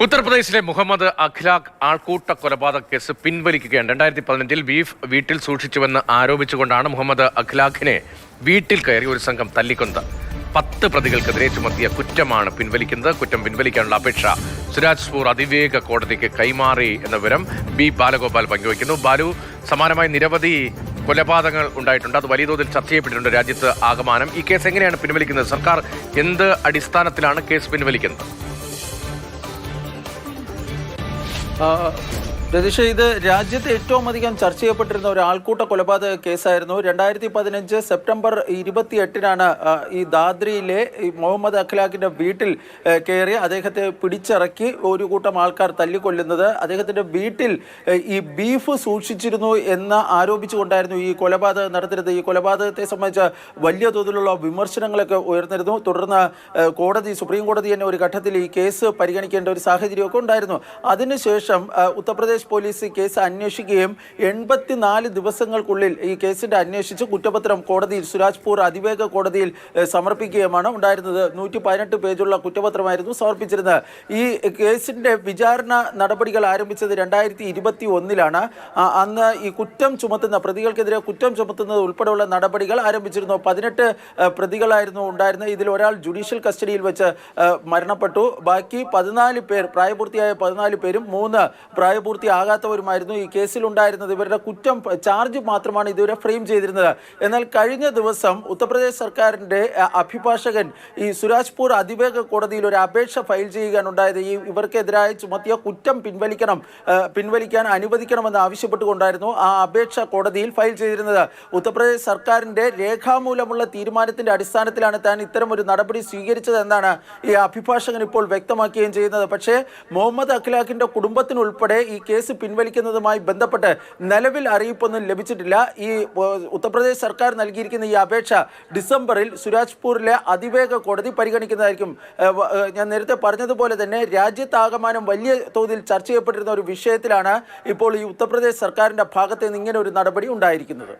ഉത്തർപ്രദേശിലെ മുഹമ്മദ് അഖ്ലാഖ് ആൾക്കൂട്ട കൊലപാതക കേസ് പിൻവലിക്കുകയാണ്. 2015-ൽ ബീഫ് വീട്ടിൽ സൂക്ഷിച്ചുവെന്ന് ആരോപിച്ചുകൊണ്ടാണ് മുഹമ്മദ് അഖ്ലാഖിനെ വീട്ടിൽ കയറി ഒരു സംഘം തല്ലിക്കൊന്നത്. 10 പ്രതികൾക്കെതിരെ ചുമത്തിയ കുറ്റമാണ് പിൻവലിക്കുന്നത്. കുറ്റം പിൻവലിക്കാനുള്ള അപേക്ഷ സുരാജ്പൂർ അതിവേഗ കോടതിക്ക് കൈമാറി എന്ന വിവരം ബി ബാലഗോപാൽ പങ്കുവയ്ക്കുന്നു. ബാലു, സമാനമായി നിരവധി കൊലപാതകങ്ങൾ ഉണ്ടായിട്ടുണ്ട്. അത് വലിയ തോതിൽ ചർച്ച ചെയ്യപ്പെട്ടിട്ടുണ്ട് രാജ്യത്ത് ആകമാനം. ഈ കേസ് എങ്ങനെയാണ് പിൻവലിക്കുന്നത്? സർക്കാർ എന്ത് അടിസ്ഥാനത്തിലാണ് കേസ് പിൻവലിക്കുന്നത്? രതീഷ്, ഇത് രാജ്യത്ത് ഏറ്റവും അധികം ചർച്ച ചെയ്യപ്പെട്ടിരുന്ന ഒരു ആൾക്കൂട്ട കൊലപാതക കേസായിരുന്നു. 2015 സെപ്റ്റംബർ 28-നാണ് ഈ ദാദ്രിയിലെ മുഹമ്മദ് അഖ്ലാഖിൻ്റെ വീട്ടിൽ കയറി അദ്ദേഹത്തെ പിടിച്ചിറക്കി ഒരു കൂട്ടം ആൾക്കാർ തല്ലിക്കൊല്ലുന്നത്. അദ്ദേഹത്തിൻ്റെ വീട്ടിൽ ഈ ബീഫ് സൂക്ഷിച്ചിരുന്നു എന്ന് ആരോപിച്ചുകൊണ്ടായിരുന്നു ഈ കൊലപാതകം നടത്തിയത്. ഈ കൊലപാതകത്തെ സംബന്ധിച്ച് വലിയ തോതിലുള്ള വിമർശനങ്ങളൊക്കെ ഉയർന്നിരുന്നു. തുടർന്ന് സുപ്രീം കോടതി തന്നെ ഒരു ഘട്ടത്തിൽ ഈ കേസ് പരിഗണിക്കേണ്ട ഒരു സാഹചര്യമൊക്കെ ഉണ്ടായിരുന്നു. അതിനുശേഷം ഉത്തർപ്രദേശ് പോലീസ് കേസ് അന്വേഷിക്കുകയും 84 ദിവസങ്ങൾക്കുള്ളിൽ ഈ കേസിന്റെ അന്വേഷിച്ച് കുറ്റപത്രം കോടതിയിൽ സുരാജ്പൂർ അതിവേഗ കോടതിയിൽ സമർപ്പിക്കുകയുമാണ് ഉണ്ടായിരുന്നത്. 118 പേജുള്ള കുറ്റപത്രമായിരുന്നു സമർപ്പിച്ചിരുന്നത്. ഈ കേസിന്റെ വിചാരണ നടപടികൾ ആരംഭിച്ചത് 2021-ലാണ്. അന്ന് ഈ കുറ്റം ചുമത്തുന്ന പ്രതികൾക്കെതിരെ കുറ്റം ചുമത്തുന്നത് ഉൾപ്പെടെയുള്ള നടപടികൾ ആരംഭിച്ചിരുന്നു. 18 പ്രതികളായിരുന്നു ഉണ്ടായിരുന്നത്. ഇതിൽ ഒരാൾ ജുഡീഷ്യൽ കസ്റ്റഡിയിൽ വെച്ച് മരണപ്പെട്ടു. ബാക്കി 14 പേർ, പ്രായപൂർത്തിയായ 14 പേരും 3 പ്രായപൂർത്തിയാകാത്തവരുമായിരുന്നു ഈ കേസിലുണ്ടായിരുന്നത്. ഇവരുടെ കുറ്റം ചാർജ് മാത്രമാണ് ഇതുവരെ ഫ്രെയിം ചെയ്തിരുന്നത്. എന്നാൽ കഴിഞ്ഞ ദിവസം ഉത്തർപ്രദേശ് സർക്കാരിൻ്റെ അഭിഭാഷകൻ ഈ സുരാജ്പൂർ അതിവേഗ കോടതിയിൽ ഒരു അപേക്ഷ ഫയൽ ചെയ്യുകയാണ് ഉണ്ടായത്. ഇവർക്കെതിരായി ചുമത്തിയ കുറ്റം പിൻവലിക്കാൻ അനുവദിക്കണമെന്ന് ആവശ്യപ്പെട്ടുകൊണ്ടായിരുന്നു ആ അപേക്ഷ കോടതിയിൽ ഫയൽ ചെയ്തിരുന്നത്. ഉത്തർപ്രദേശ് സർക്കാരിൻ്റെ രേഖാമൂലമുള്ള തീരുമാനത്തിൻ്റെ അടിസ്ഥാനത്തിലാണ് താൻ ഇത്തരം ഒരു നടപടി സ്വീകരിച്ചതെന്നാണ് ഈ അഭിഭാഷകൻ ഇപ്പോൾ വ്യക്തമാക്കുകയും ചെയ്യുന്നത്. പക്ഷേ മുഹമ്മദ് അഖ്ലാഖിൻ്റെ കുടുംബത്തിനുൾപ്പെടെ ഈ കേസ് പിൻവലിക്കുന്നതുമായി ബന്ധപ്പെട്ട് നിലവിൽ അറിയിപ്പൊന്നും ലഭിച്ചിട്ടില്ല. ഈ ഉത്തർപ്രദേശ് സർക്കാർ നൽകിയിരിക്കുന്ന ഈ അപേക്ഷ ഡിസംബറിൽ സുരാജ്പൂരിലെ അതിവേഗ കോടതി പരിഗണിക്കുന്നതായിരിക്കും. ഞാൻ നേരത്തെ പറഞ്ഞതുപോലെ തന്നെ രാജ്യത്താകമാനം വലിയ തോതിൽ ചർച്ച ചെയ്യപ്പെട്ടിരുന്ന ഒരു വിഷയത്തിലാണ് ഇപ്പോൾ ഈ ഉത്തർപ്രദേശ് സർക്കാരിൻ്റെ ഭാഗത്ത് നിന്ന് ഇങ്ങനെ ഒരു നടപടി ഉണ്ടായിരിക്കുന്നത്.